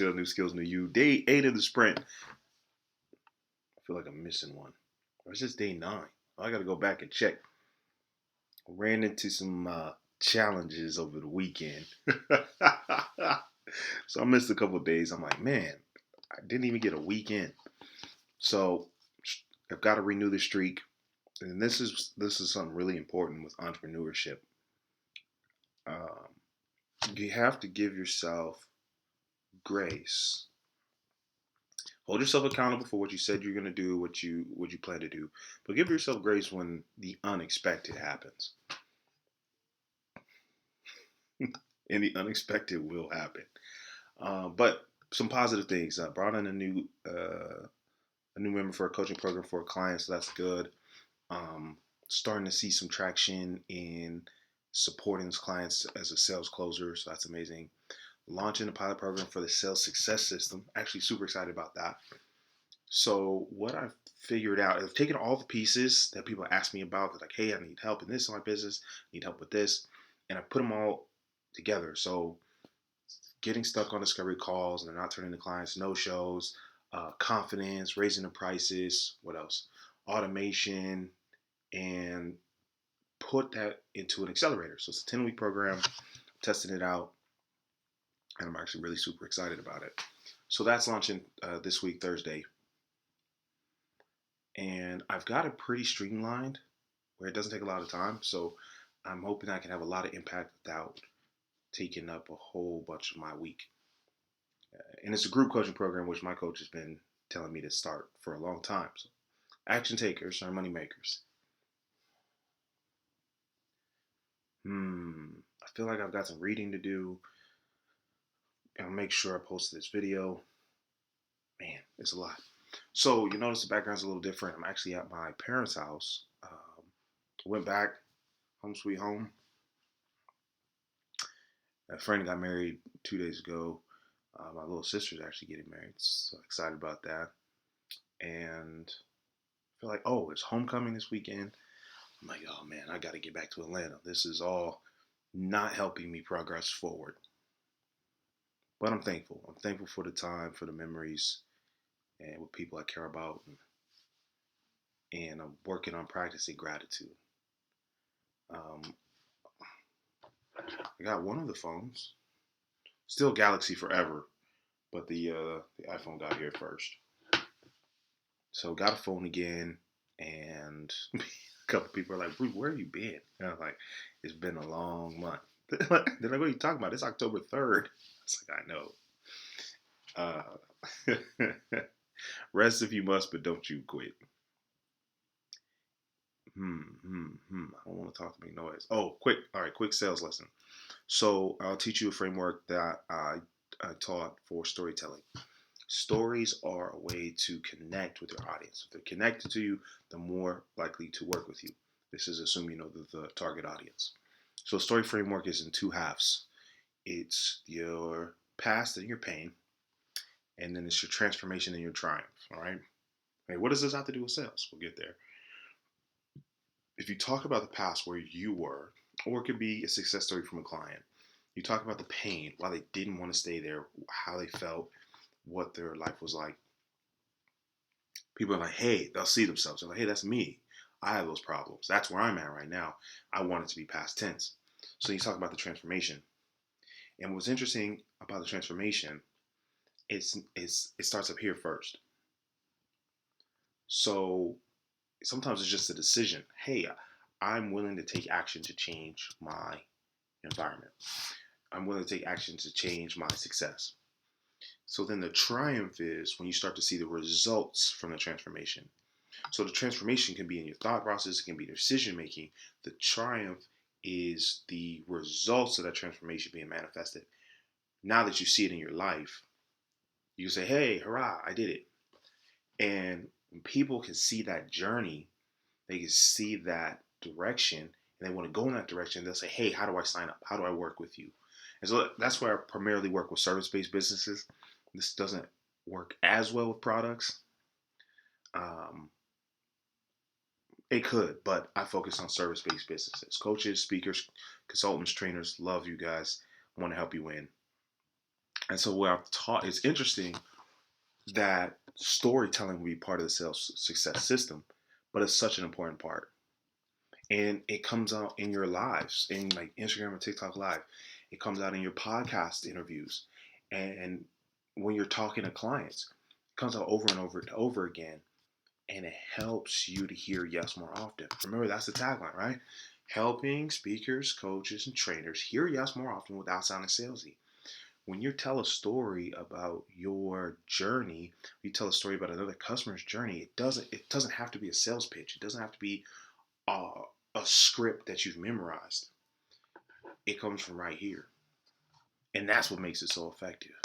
to New Skills, New You. Day 8 of the sprint. I feel like I'm missing one. Or is this day 9? I got to go back and check. I ran into some challenges over the weekend. So I missed a couple of days. I'm like, man, I didn't even get a weekend. So I've got to renew the streak. And this is something really important with entrepreneurship. You have to give yourself grace. Hold yourself accountable for what you said you're going to do, what you plan to do, but give yourself grace when the unexpected happens. And the unexpected will happen. But some positive things. Brought in a new member for a coaching program for a client, so that's good. Starting to see some traction in supporting his clients as a sales closer, so that's amazing. Launching a pilot program for the sales success system. Actually super excited about that. So what I've figured out, I've taken all the pieces that people ask me about. They're like, hey, I need help in this in my business, I need help with this. And I put them all together. So getting stuck on discovery calls and they're not turning to clients, no shows, confidence, raising the prices, what else? Automation, and put that into an accelerator. So it's a 10-week program, I'm testing it out, and I'm actually really super excited about it. So that's launching this week, Thursday. And I've got it pretty streamlined where it doesn't take a lot of time. So I'm hoping I can have a lot of impact without taking up a whole bunch of my week. And it's a group coaching program, which my coach has been telling me to start for a long time. So action takers are money makers. I feel like I've got some reading to do. I'll make sure I post this video. Man, it's a lot. So you notice the background's a little different. I'm actually at my parents' house. Went back, home sweet home. A friend got married 2 days ago. My little sister's actually getting married. So excited about that. And I feel like, oh, it's homecoming this weekend. I'm like, oh man, I got to get back to Atlanta. This is all not helping me progress forward. But I'm thankful. I'm thankful for the time, for the memories, and with people I care about. And I'm working on practicing gratitude. I got one of the phones. Still Galaxy forever, but the iPhone got here first. So got a phone again, and a couple people are like, "Bruce, where have you been?" And I'm like, "It's been a long month." They're like, "What are you talking about? It's October 3rd." I was like, "I know." Rest if you must, but don't you quit. I don't want to talk to make noise. Oh, quick sales lesson. So I'll teach you a framework that I taught for storytelling. Stories are a way to connect with your audience. If they're connected to you, they're more likely to work with you. This is assuming you know the target audience. So a story framework is in 2 halves. It's your past and your pain, and then it's your transformation and your triumph. All right. Hey, what does this have to do with sales? We'll get there. If you talk about the past where you were, or it could be a success story from a client, you talk about the pain, why they didn't want to stay there, how they felt, what their life was like. People are like, hey, they'll see themselves. They're like, hey, that's me. I have those problems. That's where I'm at right now. I want it to be past tense. So you talk about the transformation. And what's interesting about the transformation, it starts up here first. So sometimes it's just a decision. Hey, I'm willing to take action to change my environment. I'm willing to take action to change my success. So then the triumph is when you start to see the results from the transformation. So the transformation can be in your thought process, it can be decision making. The triumph is the results of that transformation being manifested. Now that you see it in your life, you can say, hey, hurrah, I did it. And when people can see that journey, they can see that direction, and they want to go in that direction, they'll say, hey, how do I sign up? How do I work with you? And so that's where I primarily work with service-based businesses. This doesn't work as well with products. It could, but I focus on service-based businesses. Coaches, speakers, consultants, trainers, love you guys. I want to help you win. And so what I've taught, it's interesting that storytelling will be part of the sales success system, but it's such an important part. And it comes out in your lives, in like Instagram or TikTok live. It comes out in your podcast interviews, and when you're talking to clients, it comes out over and over and over again, and it helps you to hear yes more often. Remember, that's the tagline, right? Helping speakers, coaches, and trainers hear yes more often without sounding salesy. When you tell a story about your journey, you tell a story about another customer's journey, it doesn't have to be a sales pitch. It doesn't have to be a, a script that you've memorized. It comes from right here. And that's what makes it so effective.